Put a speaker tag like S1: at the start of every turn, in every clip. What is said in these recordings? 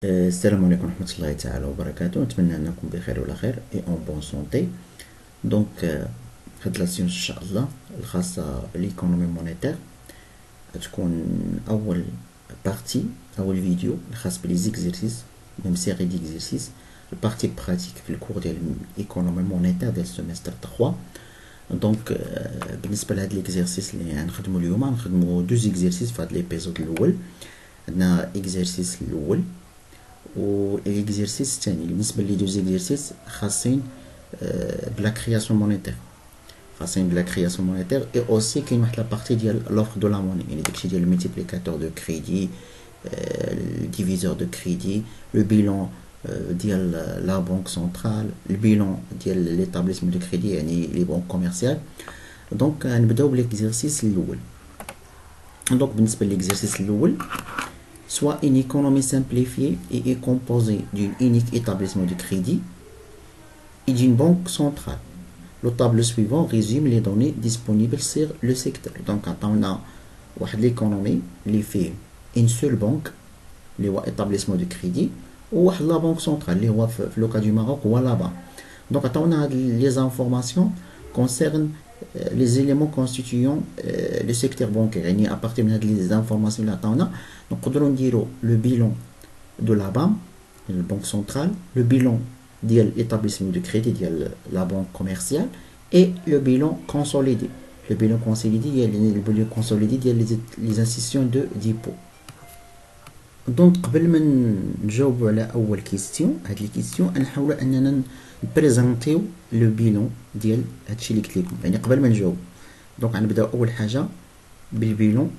S1: السلام عليكم ورحمة الله تعالى وبركاته. نتمنى أنكم بخير وعلى خير et en bonne santé. Donc هاد لاسيونس إن شاء الله الخاصة بالإيكونومي مونيتير غتكون أول بارتي أول فيديو الخاص بلي زيكزيرسيس ميم سيري ديكزيرسيس البارتي براتيك في الكور ديال الإيكونومي مونيتير ديال السيمستر 3. دونك بالنسبة لهاد ليكزيرسيس اللي غنخدمو اليوم غنخدمو دو زيكزيرسيس في هاد ليبيزود الأول. عندنا إكزيرسيس الأول والاكزيرسيس الثاني. بالنسبه لي دو زيكزيرسيس خاصين بلا كرياسيون مونيتير اي اوسي كاين واحد لابارتي ديال لوفر دو لا موني، يعني داكشي ديال الملتيبليكاتور دو كريدي، الديفيزور دو كريدي، لو بيلون ديال لا بنك سنترال، البيلون ديال ليتابليسمون دو كريدي يعني لي بنك كوميرسيال. دونك غنبداو بالاكزيرسيس الاول. دونك بالنسبه للاكزيرسيس الاول soit une économie simplifiée et est composée d'un unique établissement de crédit et d'une banque centrale. Le tableau suivant résume les données disponibles sur le secteur. Donc, on a l'économie qui fait une seule banque, l'établissement de crédit, ou la banque centrale, le cas du Maroc, ou là-bas. Donc, on a les informations concernant les éléments constituant le secteur bancaire. Et à partir des informations là, nous pouvons dire le bilan de la BAM, la banque centrale, le bilan de l'établissement de crédit de la banque commerciale et le bilan consolidé. Le bilan consolidé, les institutions de dépôt. Donc, قبل ما نجاوب على أول كيستيون، هاد الكيستيون نحاولوا أننا نبريزونطيو لو بيلون ديال هادشي اللي قلت لكم، يعني قبل ما نجاوب. دونك غنبداو أول حاجة بالبيلون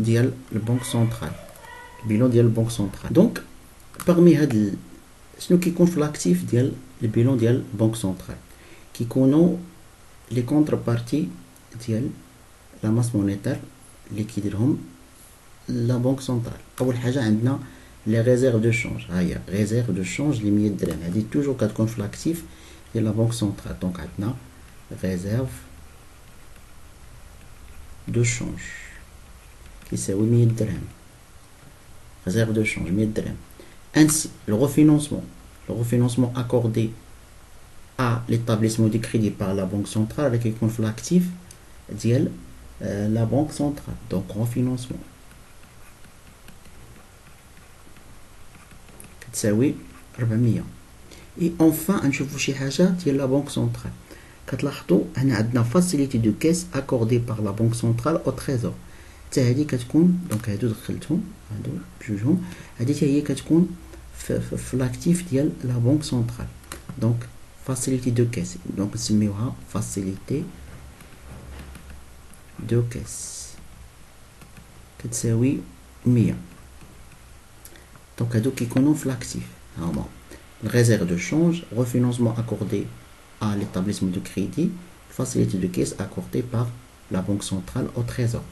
S1: ديال البنك سنترال، البيلون ديال البنك سنترال. دونك باغمي هاد شنو كيكون في لاكتيف ديال البيلون ديال البنك سنترال؟ كيكونوا لي كونتر بارتي ديال لا ماس مونيتير اللي كيديرهم لا بنك سنترال. اول حاجه عندنا لي ريزيرف دو شونج، ها هي ريزيرف دو شونج اللي 100 درهم، هذه توجور كتكون في لاكتيف ديال لا بنك سنترال. دونك عندنا ريزيرف دو شونج يساوي 100 درهم، réserve de change 100 درهم. Ainsi, le refinancement accordé à l'établissement de crédit par la banque centrale avec un conflit actif de la banque centrale. Donc, refinancement تساوي 400. Et enfin, نشوفوا شي حاجة ديال la banque centrale. كتلاحظوا هنا عندنا facilité de caisse accordée par la banque centrale au trésor. حتى هادي كتكون دونك هادو دخلتهم هادو بجوجهم، هادي حتى هي كتكون في لاكتيف ديال لا بنك سنترال. دونك فاسيليتي دو كيس، دونك نسميوها فاسيليتي دو كيس كتساوي 100. دونك هادو كيكونوا في لاكتيف هما الريزيرف دو شونج، refinancement accordé à l'établissement de crédit, facilité de caisse accordée par la banque centrale au trésor.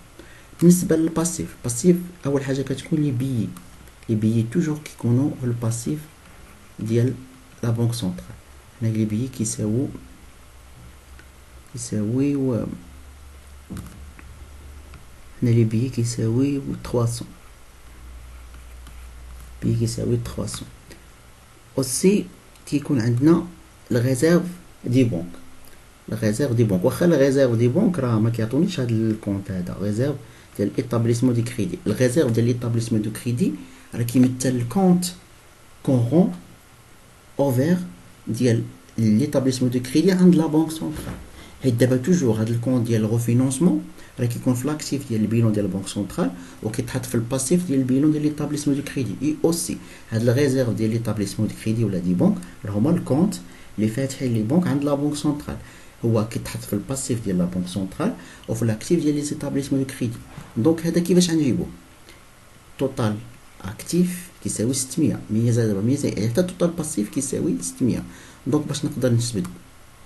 S1: بالنسبه للباسيف، باسيف اول حاجه كتكون لي بيي توجور كيكونوا في الباسيف ديال لا بنك سنترال. هنا لي بيي كيساويو هنا لي بيي كيساوي 300، بيي كيساوي 300. اوسي كيكون عندنا الريزيرف دي بنك، الريزيرف دي بنك واخا الريزيرف دي بنك راه ما كيعطونيش هذا الكونت هذا ريزيرف ديال l'établissement de crédit. الريزيرف ديال l'établissement de crédit راه كيمثل الكونت كورون اوفر ديال l'établissement de crédit عند لا بنك سنترال. حيت دابا توجور هاد الكونت ديال الريفينونسمون راه كيكون في لاكتيف ديال البيلون ديال البنك سنترال وكيتحط في الباسيف ديال البيلون ديال l'établissement de crédit. اي اوسي هاد الريزيرف ديال l'établissement de crédit ولا دي بنك راه هما الكونت اللي فاتحين لي بنك عند لا بنك سنترال، هو كيتحط في الباسيف ديال لا بنك سنترال وفي الاكتيف ديال لي زيتابليسمون دو كريدي. دونك هذا كيفاش غنجيبوه؟ توتال اكتيف كيساوي 600، 100 زائد 400 يعني حتى توتال باسيف كيساوي 600. دونك باش نقدر نثبت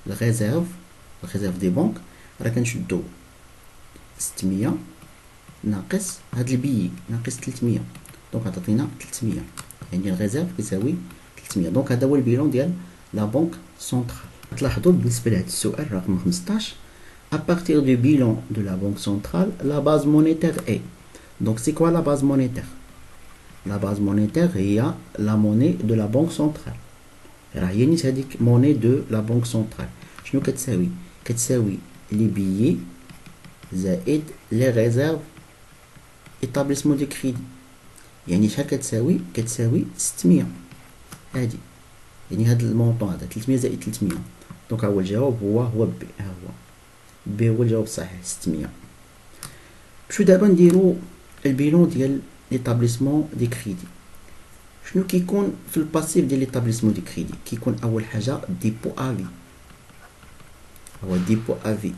S1: الريزيرف دي بنك راه كنشدو 600 ناقص هاد البي ناقص 300، دونك غتعطينا 300، يعني الريزيرف كيساوي 300. دونك هذا هو البيلون ديال لا بنك سنترال. تلاحظوا بالنسبه لهذا السؤال رقم 15 à partir du bilan de la banque centrale la base monétaire est. Donc c'est quoi la base monétaire? لا باز مونيتير هي لا موني دو لا بنك سنترال. راه هي نيت هذيك موني دو لا بنك سنترال. شنو كتساوي؟ كتساوي لي بيي زائد لي ريزيرف ايتابليسمون دو كريدي. يعني شحال كتساوي؟ كتساوي 600 هادي. يعني هاد المونطون هذا 300 زائد 300. دونك ها هو الجواب هو بي. ها هو بي هو الجواب الصحيح 600. باش دابا نديرو البيلون ديال ليتابليسمون دي كريدي. شنو كيكون في الباسيف ديال ليتابليسمون دي كريدي؟ كيكون اول حاجه ديبو افي. هو ديبو افي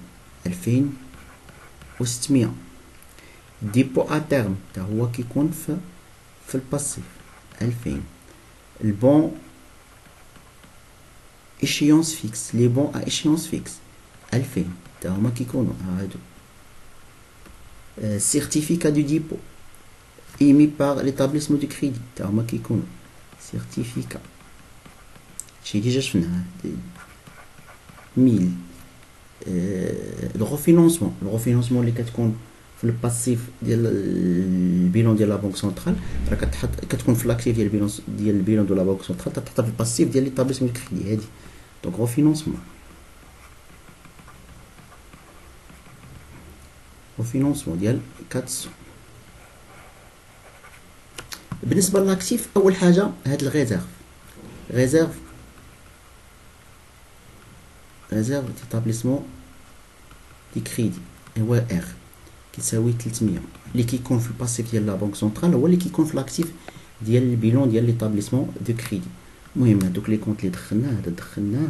S1: 2600. ديبو ا تيرم تا هو كيكون في الباسيف 2000. البون échéance fixe, les bons à échéance fixe 2000 تا هما كيكونوا هادو. certificat du dépôt émis par l'établissement du crédit تا هما كيكونوا certificat. شي ديجا شفناه 1000. الغوفينونسمون اللي كتكون في الباسيف ديال البيلون ديال لا بنك سنترال راه كتكون في الاكتيف ديال البيلون دو لا بنك سنترال تحطها في الباسيف ديال ليتابليسمون دو كريدي هادي. دونك غوفينونسمون ديال 400. بالنسبه للاكتيف اول حاجه هاد الريزيرف ديتابليسمون دي كريدي هو ار كيساوي 300 اللي كيكون في الباسيف ديال لا بنك سنترال هو اللي كيكون في الاكتيف ديال البيلون ديال ليتابليسمون دو كريدي. المهم هادوك لي كونت اللي دخلناه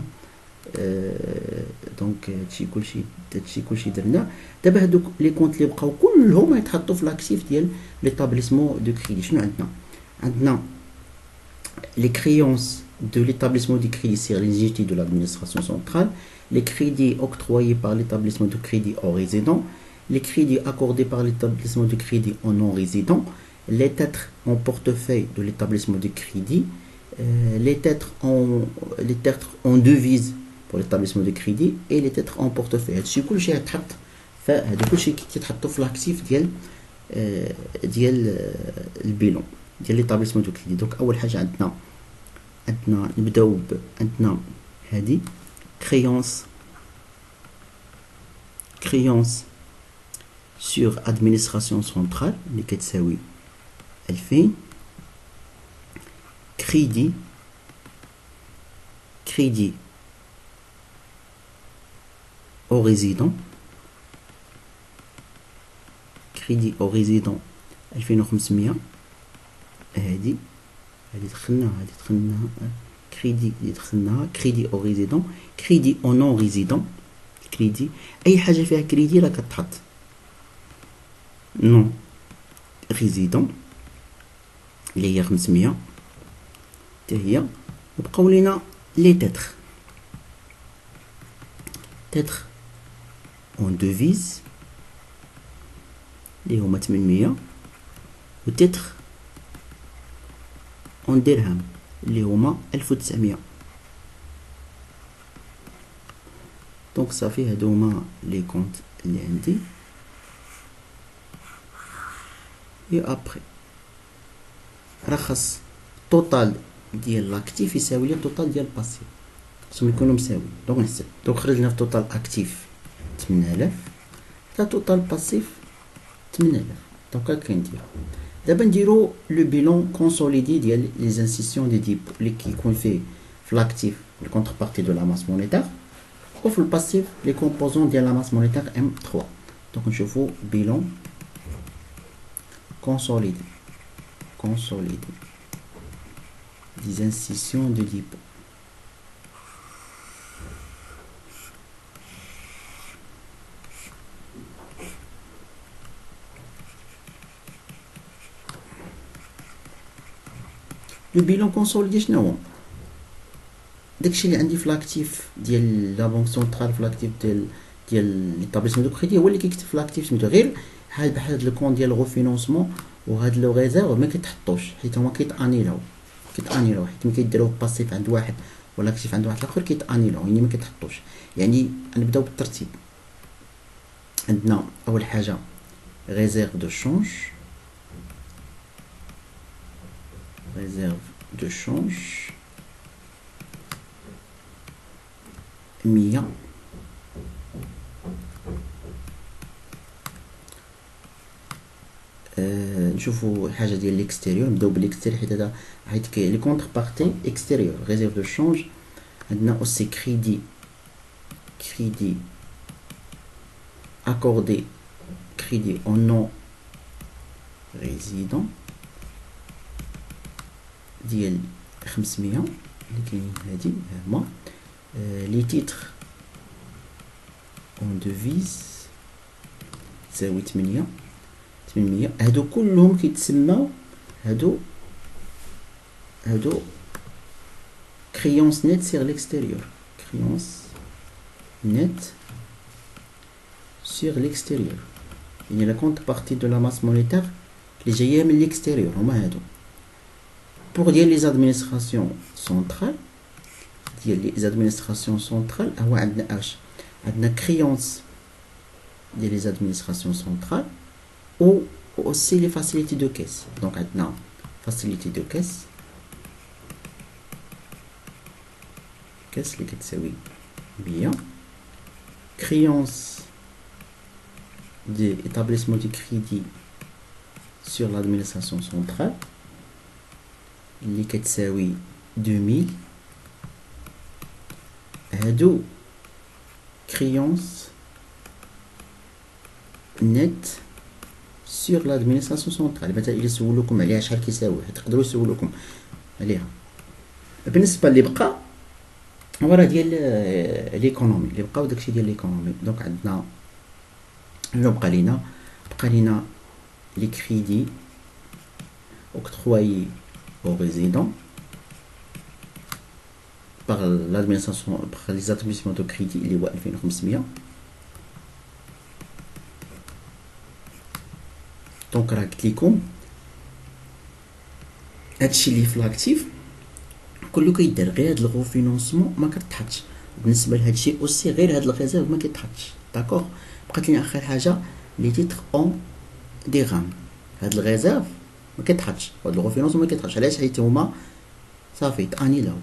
S1: دونك هادشي كلشي درناه. دابا هادوك لي كونت اللي بقاو كلهم يتحطوا في لاكتيف ديال ليتابليسمون دو كريدي. شنو عندنا les créances de l'établissement du crédit sur les entités de l'administration centrale, les crédits octroyés par l'établissement de crédit aux résidents, les crédits accordés par l'établissement de crédit aux non-résidents, les titres en portefeuille de l'établissement de crédit, les titres en devise pour l'établissement de crédit et les titres en portefeuille. هادشي كلشي يتحط فهادو كلشي كيتحطوا في لاكتيف ديال البيلون ديال ليتابليسمون دو كريدي. دونك اول حاجه عندنا نبداو عندنا هادي créance sur administration centrale اللي كتساوي 2000. crédit au résident 2500. هادي دخلناها كريدي او ريزيدون كريدي او نون ريزيدون. كريدي اي حاجه فيها كريدي راه كتحط نون ريزيدون اللي هي 500 حتى هي. وبقاو لينا لي تيتر اون دوفيز اللي هما 800 و تيتر اون درهم اللي هما 1900. دونك صافي هادو هما لي كونت اللي عندي. اي ابري راه خاص التوتال ديال لاكتيف يساوي لي التوتال ديال الباسيف خصهم يكونوا مساويين. دونك نحسب دونك خرجنا في توتال اكتيف 8000 حتى توتال باسيف 8000. دونك هاكا نديرو دابا نديرو لو بيلون كونسوليدي ديال لي انستيتيون دي ديبو اللي كيكون فيه في لاكتيف الكونتر بارتي دو لا ماس مونيتير وفي الباسيف لي كومبوزون ديال لا ماس مونيتير M3. دونك نشوفو بيلون كونسوليدي دي انستيتيون دو ديبو. لو بيلون كونسوليدي شنو هو؟ داكشي اللي عندي في لاكتيف ديال لا بنك سنترال في لاكتيف ديال ليتابليسمون دو كريدي هو اللي كيكتب في لاكتيف سميتو. غير بحال هاد لو كون ديال الغوفينونسمون وهاد لو ريزيرف ما كيتحطوش حيت هما كيتانيلاو حيت ملي كيديروا باسيف عند واحد ولا اكتيف عند واحد الاخر كيتانيلاو يعني ما كيتحطوش. يعني نبداو بالترتيب. عندنا اول حاجه ريزيرف دو شونج réserve de change 100 نشوفوا حاجه ديال الاكستيريور نبداو بالاكستيريور حيت هذا حيت لي كونتر بارتي اكستيريور réserve de change عندنا aussi crédit accordé crédit au non résident ديال 500 اللي كاينين هادي هما لي تيتر اون دوفيز تساوي 800 هادو كلهم كيتسماو هادو créance nette sur l'extérieur créance nette sur l'extérieur يعني la contrepartie de la masse monétaire اللي جايه من l'extérieur هما هادو pour ديال les administrations centrales ديال les administrations centrales هو عندنا اش عندنا créance ديال les administrations centrales ou aussi les facilités de caisse donc عندنا facilité de caisse اللي كتساوي 100 créance des établissements de crédit sur l'administration centrale اللي كتساوي 2000 هادو créance nette sur l'administration centrale مثلا الا سولوكم عليها شحال كيساوي تقدروا يسولوكم عليها بالنسبه اللي بقى هو راه ديال ليكونومي اللي بقاو داكشي ديال ليكونومي دونك عندنا شنو بقى لينا لي كريدي octroyés aux résidents par l'administration par les établissements de crédit اللي هو 2500 دونك راه قلت لكم هادشي اللي في لاكتيف كله كيدار غير هاد الغو فينونسمون ما كتحطش بالنسبه لهادشي اوسي غير هاد الريزيرف ما كيتحطش داكوغ بقات لنا اخر حاجه لي تيتر اون ديرام هاد الريزيرف ما كيتحطش هاد الغو فينونسمون ما كيتحطش علاش حيت هما صافي تانيلاو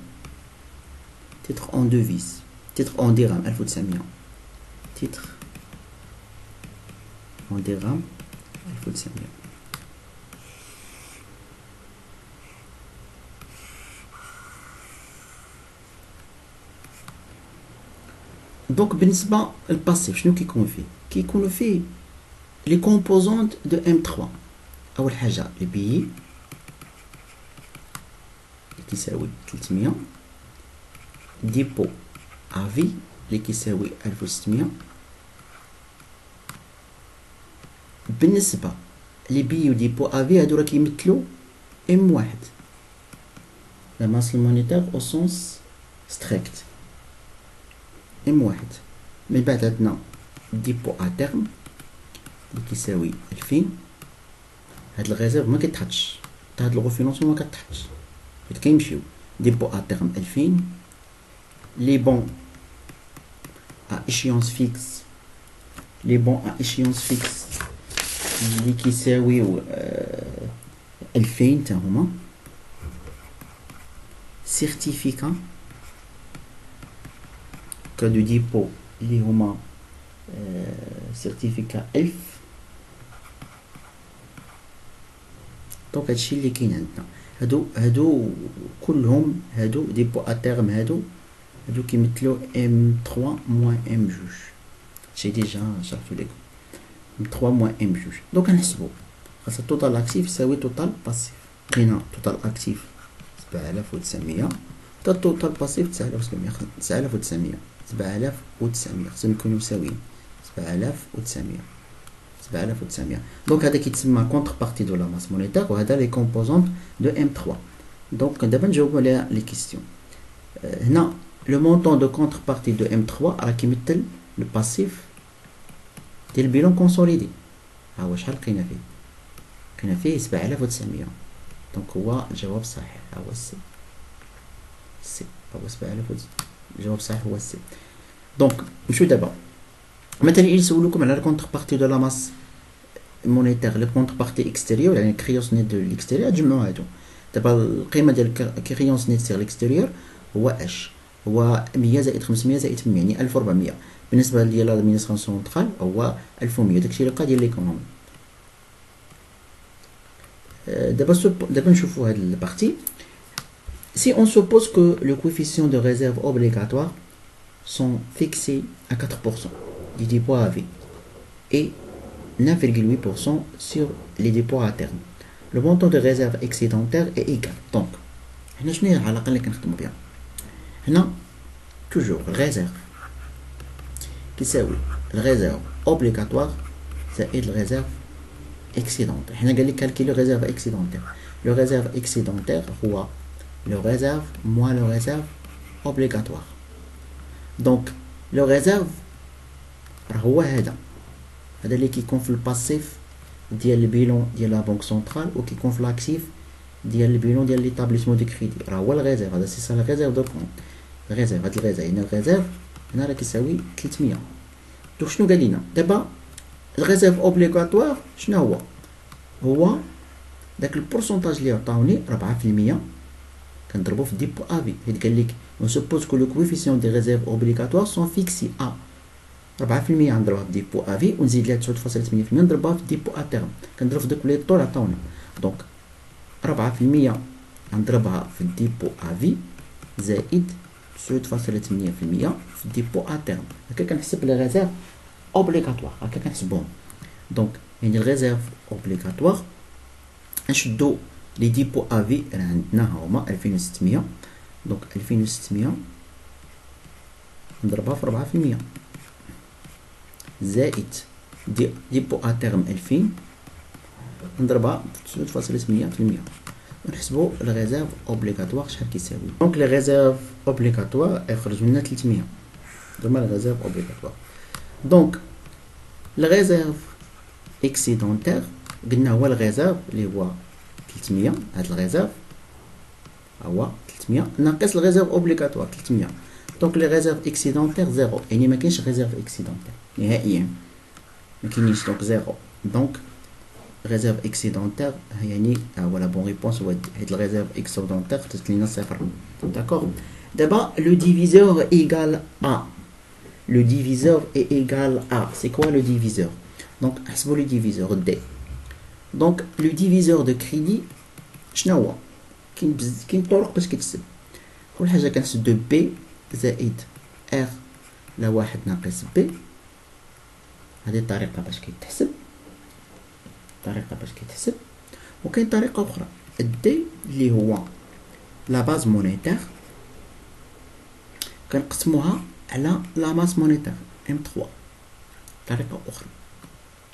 S1: تيتر اون دوفيز تيتر اون ديرام 1900 تيتر اون ديرام 1900 دونك بالنسبه للباسيف شنو كيكونوا فيه لي كومبوزونت دو M3 اول حاجه البي اللي كيساوي 300 ديبو افي اللي كيساوي 1600 بالنسبه لي بي وديبو افي هادو راه كيمثلوا M1 لا ماس مونيتير او سونس ستريكت M1 من بعد عندنا ديبو ا تيرم اللي كيساوي 2000 هاد الريزيرف ما كيتحطش حتى هاد الغو فينونسمون ما كتحطش حيت كيمشيو ديبو ا تيرم 2000 لي بون ا échéance fixe لي بون ا échéance fixe اللي كيساويو 2000 تا هما سيرتيفيكا كادو ديبو اللي هما سيرتيفيكا 1000 دونك هادشي اللي كاين عندنا هادو كلهم هادو ديبو ا تيرم هادو كيمثلوا M3 moins M2 هادشي ديجا شرحتو لكم M3 moins M2 دونك كنحسبوا خاص التوتال اكتيف يساوي توتال باسيف لقينا توتال اكتيف 7900 حتى التوتال باسيف 9700 خصهم يكونوا مساويين 7900 دونك هذا كيتسمى كونتر بارتي دو لا ماس مونيتير وهذا لي كومبوزونت دو M3 دونك دابا نجاوبوا على لي كيستيون هنا لو مونطون دو كونتر بارتي دو M3 راه كيمثل لو باسيف ديال البيلون كونسوليدي ها هو شحال لقينا فيه 7900 دونك هو الجواب صحيح ها هو سي هو 7000 الجواب صحيح هو سي دونك نمشيو دابا مثلا يسولوكم على الكونتر بارتي دو لا ماس مونيتير لي كونتر بارتي اكستيريور يعني كريونس نيت دو ليكستيريور تجمعوا هادو دابا القيمه ديال كريونس نيت سيغ ليكستيريور هو اش، هو 100 زائد 500 زائد 800 يعني 1400. بالنسبه ديال لادمينستراسيون سونترال هو 1100. داكشي اللي بقى ديال ليكونومي. دابا نشوفوا هاد البارتي. Si on suppose que le coefficient de réserve obligatoire sont fixés à 4% du dépôt à vie et 9,8% sur les dépôts à terme, le montant de réserve excédentaire est égal. Donc, هنا شنو هي العلاقة اللي كنخدمو بها؟ هنا toujours الريزيرف كيساوي الريزيرف obligatoire زائد الريزيرف excédentaire. هنا قال لي calculer réserve excédentaire. Le réserve excédentaire هو le réserve moins le réserve obligatoire. Donc le réserve هو هذا اللي كيكون في الباسيف ديال البيلون ديال لا بنك سنترال وكيكون في لاكتيف ديال البيلون ديال ليتابليسمون دو كريدي. راه هو الريزيرف هذا سي سا لا ريزيرف دو كونت. الريزيرف هاد الريزيرف هنا الريزيرف هنا راه كيساوي 300. دونك شنو قال لنا دابا الريزيرف اوبليغاتوار شنو هو داك البورسونتاج اللي عطاوني 4% كنضربو في ديبو افي. حيت قال لك on suppose que le coefficient des réserves obligatoires sont fixés à 4% غنضربها في ديبو افي ونزيد لها 9.8% نضربها في ديبو اتيرم. كنضرب في دوك لي طول عطاونا. دونك 4% غنضربها في ديبو افي زائد 9.8% في ديبو اتيرم. هكا كنحسب لي ريزيرف اوبليغاتوار. هكا كنحسبهم. دونك يعني الريزيرف اوبليغاتوار نشدو لي ديبو افي راه عندنا هما 2600. دونك 2600 نضربها في 4% زائد ديبو اتيرم 2000 نضربها في 9.8%. ونحسبو الريزيرف اوبليغاتوار شحال كيساوي. دونك لي ريزيرف اوبليغاتوار يخرج لنا 300. هما الريزيرف اوبليغاتوار. دونك الريزيرف اكسيدونتير قلنا هو الريزيرف اللي هو 300. هاد الريزيرف هو 300 ناقص الريزيرف اوبليغاتوار 300. دونك لي ريزيرف اكسيدونتير زيرو يعني ما كاينش ريزيرف اكسيدونتير نهائيا ما كاينينش. دونك زيرو. دونك ريزيرف اكسيدونتير يعني هو لا بون ريبونس هو هاد الريزيرف اكسيدونتير خرجت لينا صفر. داكوغ. دابا لو ديفيزور ايغال ا. Le diviseur est égal à. C'est quoi le diviseur? Donc, حسبوا le diviseur D. Donc, le diviseur de crédit, شنو هو؟ كاين طرق باش كيتحسب. أول حاجة كنسدو B زائد R على 1 ناقص B. هذه الطريقة باش كيتحسب. وكاين طريقة أخرى D اللي هو لا باز مونيتير كنقسموها على لا ماس مونيتير M3. طريقة أخرى.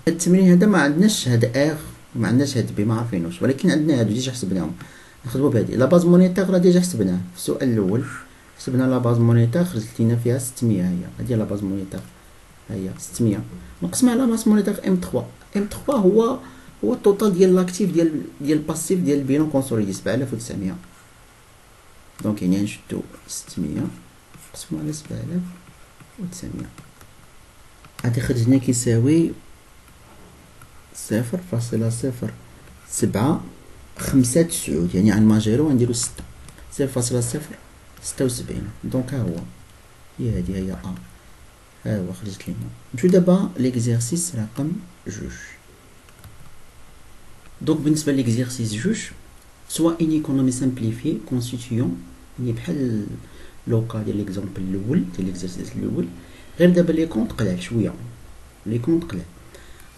S1: هاد التمرين هذا ما عندناش هاد ار وما عندناش هاد بي ما عارفينوش، ولكن عندنا هادو ديجا حسبناهم. نخدمو بهادي لا باز مونيتير راه ديجا حسبناه في السؤال الأول. حسبنا لا باز مونيتير خرجت لينا فيها 600. هادي لا باز مونيتير هي 600 نقسمها على ماس مونيتير M3. M3 هو التوتال ديال لاكتيف ديال الباسيف ديال البيلون كونسوليدي 7900. دونك يعني نشدو 600 نقسمو على 7900 غادي يخرج لنا كيساوي 0.079 يعني عن ماجيرو غنديرو 6 0.076. دونك ها هو هي هادي هي ا. ها هو خرجت لينا. نمشيو دابا ليكزيرسيس رقم 2. دونك بالنسبه ليكزيرسيس 2 سوا ان ايكونومي سامبليفي كونستيتيون يعني بحال لوكا ديال ليكزامبل الاول ديال ليكزيرسيس الاول، غير دابا لي كونط قلال شويه. لي كونط قلال.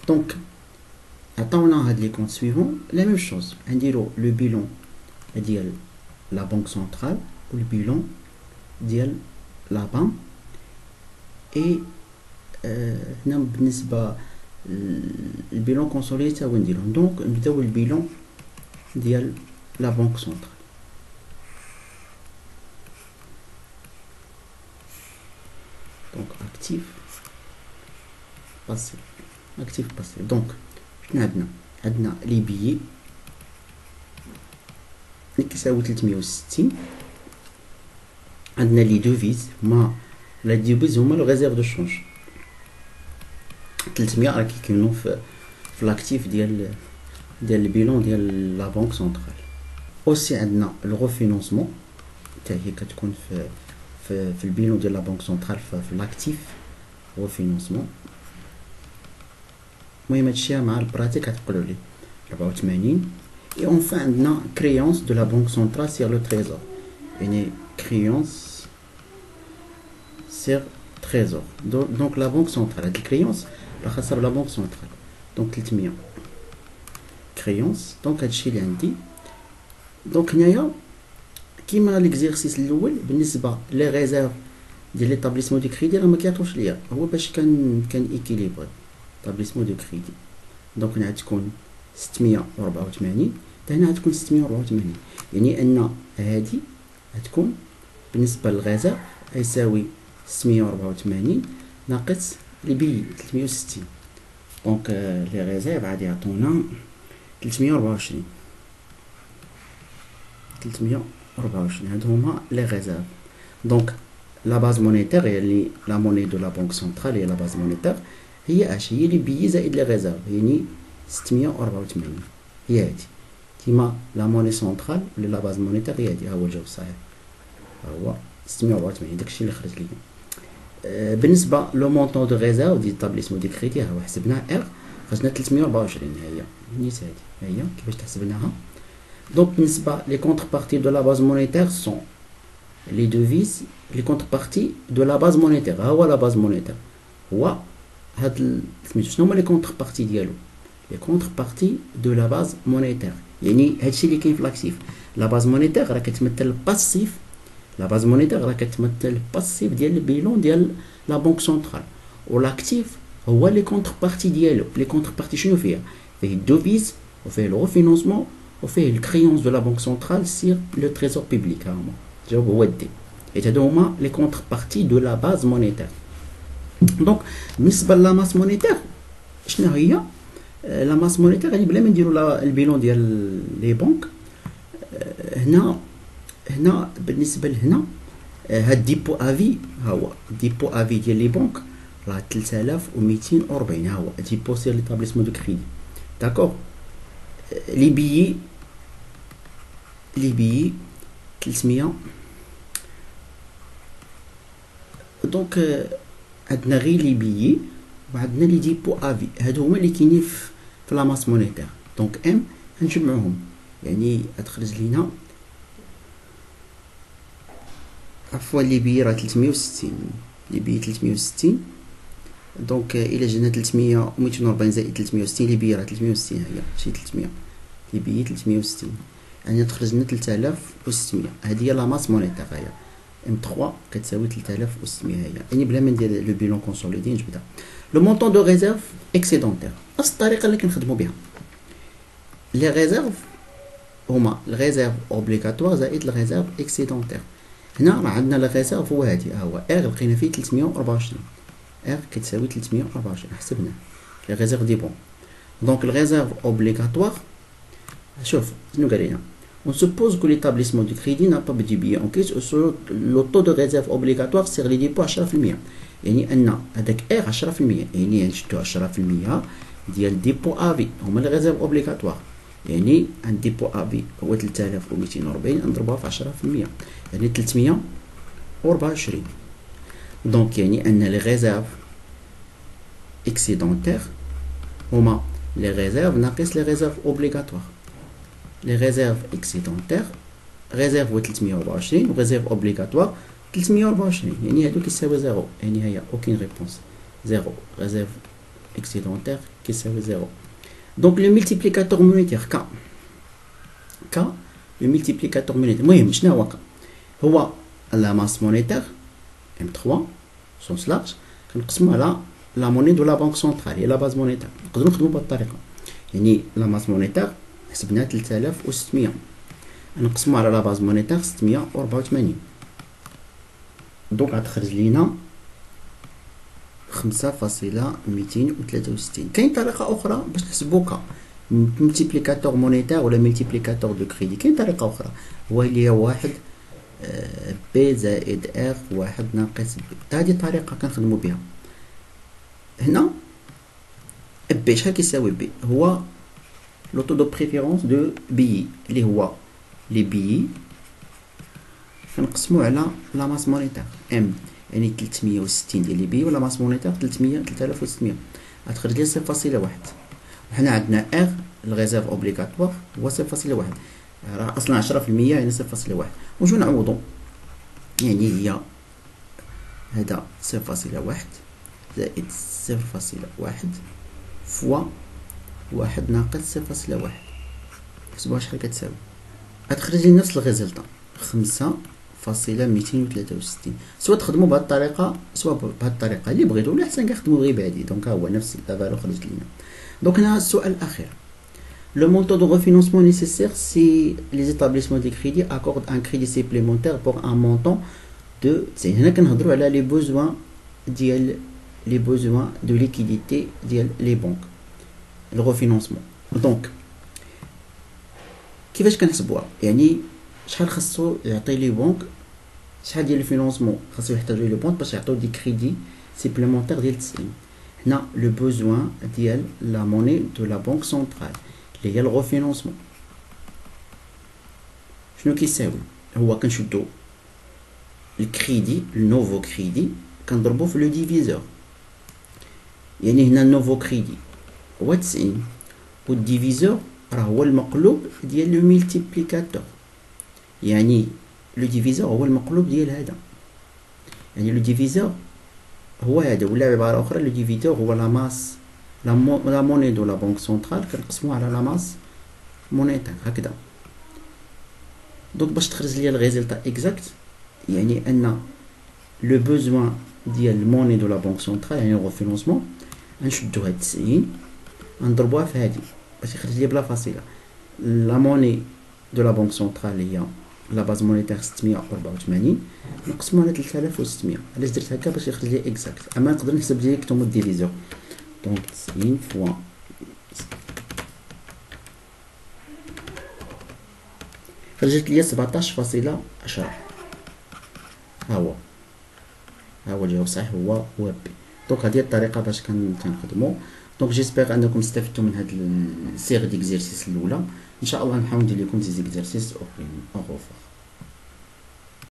S1: دونك عطاونا هاد لي كونط سويفون لا ميم شوز. غنديرو لو بيلون ديال لا بنك سنترال و البيلون ديال لا بام. اي هنا بالنسبه البيلون كونسوليدي تا هو نديرو. دونك نبداو البيلون ديال لا بنك سنترال. دونك اكتيف باسيف اكتيف باسيف. دونك شنو عندنا لي بيي اللي كيساوي 360. عندنا لي دوفيز هما لا ديفيز هما لو ريزيرف دو شونج 300 راه كيكونوا في لاكتيف ديال البيلون ديال لا بنك سنترال. اوسي عندنا الغوفينونسمون حتى هي كتكون في البيلون ديال لا بنك سنترال في لاكتيف غوفينونسمون. المهم هادشي مع البراتيك غتقولوا لي 84. اي اونفان عندنا كريونس دو لا بنك سنترال سير لو تريزور، يعني كريونس سير تريزور. دونك لا بنك سنترال هاد الكريونس راه خاصها بلا بنك سنترال، دونك 300 كريونس. دونك هادشي اللي عندي. دونك هنايا كيما ليكزيرسيس الاول بالنسبه لي ريزيرف ديال ليطابليسمون دو كريدي راه ما كيعطوش ليا، هو باش كان ايكيليبر طابليسمون دو كريدي. دونك هنا غتكون 684 حتى هنا غتكون 684، يعني ان هادي غتكون بالنسبه للغيزيرف يساوي 684 ناقص لي بي 360. دونك لي ريزيرف غادي يعطونا 324 هادو هما لي ريزيرف. دونك لا باز مونيتير يعني لا موني دو لا بنك سنترال هي لا باز مونيتير، هي اش هي لي بيي زائد لي ريزيرف، يعني 684 هي هادي. كيما لا موني سنترال ولا لا باز مونيتير هي هادي، ها هو الجواب الصحيح، ها هو 684 داكشي اللي خرج ليا. بالنسبه لو مونطون دو ريزيرف ديال طابليسمون دي كريدي ها هو حسبناه ار خرجنا 324. ها هي نيت هادي، ها هي كيفاش تحسبناها. دونك بالنسبه لي كونتربارتي دو لا باز مونيتير سون لي دوفيز، لي كونتربارتي دو لا باز مونيتير ها هو لا باز مونيتير هو هاد سميتو. شنو هما لي كونتربارتي ديالو؟ لي كونتربارتي دو لا باز مونيتير، يعني هادشي اللي كاين في لاكتيف. لا باز مونيتير راه كتمثل الباسيف، لا باز مونيتير راه كتمثل الباسيف ديال البيلون ديال لا بنك سنترال، ولاكتيف هو لي كونتربارتي ديالو. لي كونتربارتي شنو فيه الدوفيز وفيه الغوفينونسمون وفيه الكريونس دو لا بنك سنترال سير لو تريزور بيبليك. ها هما الجواب هو دي، حيت هادو هما لي كونتربارتي دو لا باز مونيتير. دونك بالنسبه لا ماس مونيتير شنو هي؟ لا ماس مونيتير يعني بلا ما نديروا البيلون ديال لي بنك. هنا بالنسبه لهنا هاد ديبو افي، ها هو ديبو افي ديال لي بنك راه 3240. ها هو ديبو سير ليطابليسمون دو كريدي. داكوغ لي بيي 300. دونك عندنا غير لي بيي وعندنا لي ديبو افي، هادو هما اللي كاينين في لا ماس مونيتير. دونك ام غنجمعوهم، يعني غتخرج لينا عفوا لي بيي راه 360، لي بيي 360. دونك الا جينا 300 و 240 زائد 360 لي بيي راه 360، هي شي 300 لي بيي 360، يعني تخرج لنا 3600. هذه هي لا ماس مونيتير، هي ام 3 كتساوي 3600 هي، يعني بلا ما ندير لو بيلون كونسوليدي نجبدها. لو مونطون دو ريزيرف اكسيدونتير نفس الطريقه اللي كنخدموا بها. لي ريزيرف هما الريزيرف اوبليغاتوار زائد الريزيرف اكسيدونتير. هنا راه عندنا الريزيرف هو هادي، ها هو ار لقينا فيه 324، ار كتساوي 324 حسبناه لي ريزيرف دي بون. دونك الريزيرف اوبليغاتوار شوف شنو قال لنا، on suppose que l'établissement du crédit n'a pas de billets en caisse sur le taux de réserve obligatoire sur les dépôts 10%. يعني ان هذاك ار 10%، يعني نشدو 10% ديال ديبو افي هما لي ريزيرف اوبليغاتوار، يعني عند ديبو افي هو 3240 نضربوها في 10%، يعني 324. دونك يعني ان لي ريزيرف اكسيدونتير هما لي ريزيرف ناقص لي ريزيرف اوبليغاتوار. لي ريزيرف اكسيدونتير ريزيرف هو 324 وريزيرف اوبليغاتوار 324، يعني هادو كيساوي زيرو، يعني هي اوكين ريبونس زيرو. ريزيرف اكسيدونتير كيساوي زيرو. دونك لو ملتيبليكاتور مونيتير ك لو ملتيبليكاتور مونيتير. المهم شنو هو هو لا ماس مونيتير ام 3 سونس لارج كنقسمو على لا موني دو لا بنك سنترال هي لا باز مونيتير. نقدروا نخدموا بهذه الطريقه، يعني لا ماس مونيتير حسبناها 3600 نقسمو على لا باز مونيتير 684، دونك غتخرج لينا 5.263. كاين طريقه اخرى باش نحسبو ك ملتيبليكاتور مونيتير ولا ملتيبليكاتور دو كريدي. كاين طريقه اخرى هو اللي هي واحد بي زائد ار واحد ناقص بي. هذه طريقه كنخدمو بها. هنا بي شحال كيساوي بي؟ هو لو طو دو بريفيرونس دو بي اللي هو لي بيي كنقسمو على لا ماس مونيتير ام، يعني 360 ديال لي بيي، ولا ماس مونيتير 3600 غتخرج لي 0.1. وحنا عندنا ار الريزيرف اوبليغاتوار هو 0.1، راه اصلا 10% يعني 0.1. ونجيو نعوضو، يعني هي هذا 0.1 زائد 0.1 فوا 1 ناقص 0.1، حسبوها شحال كتساوي، غتخرج لي نفس الريزلطا 5.263. سواء تخدموا بهذه الطريقه سواء بهذه الطريقه اللي بغيتو، ولا احسن كنخدموا غير بعدي. دونك ها هو نفس لا فالور خرجت لينا. دونك هنا السؤال الاخير، le montant de refinancement nécessaire si les établissements de crédit accordent un crédit supplémentaire pour un montant de. هنا كنهضروا على les besoins ديال les besoins de liquidité ديال les banques، le refinancement. دونك كيفاش كنحسبوها؟ يعني شحال خاصو يعطي لي بونك، شحال ديال الفينونسمون خاصو يحتاجو لي بونك باش يعطيو دي كريدي سيبليمونتير ديال 90. هنا لو بوزوان ديال لا موني دو لا بنك سنترال اللي هي الغوفينونسمون شنو كيساوي؟ هو كنشدو الكريدي النوفو كريدي كنضربو في لو ديفيزور، يعني هنا النوفو كريدي هو 90 والديفيزور راه هو المقلوب ديال لو ملتيبليكاتور، يعني لو ديفيزور هو المقلوب ديال هذا، يعني لو ديفيزور هو هذا، ولا بعباره اخرى لو ديفيزور هو لا ماس لا موني دو لا بنك سنترال كنقسموها على لا ماس مونيتير هكذا. دونك باش تخرج لي الريزلتا اكزاكت، يعني ان لو بوزوان ديال الموني دو لا بنك سنترال يعني الغوفينونسمون نشدو هاد 90 نضربوها في هادي باش يخرج لي بلا فاصله. لا موني دو لا بنك سنترال هي لا باز مونيتير 684 نقسمو على 3600. علاش درت هكا؟ باش يخرج لي اكزاكت، اما نقدر نحسب ديريكتومون الديفيزور. دونك 90 فوا خرجت لي 17.10. ها هو الجواب صحيح، هو بي. دونك هذه الطريقه باش كنخدموا. دونك جيسبر انكم استفدتوا من هاد السيغ ديكزيرسيس الاولى. ان شاء الله نحاول ندير لكم دي زيكزيرسيس اخرين. او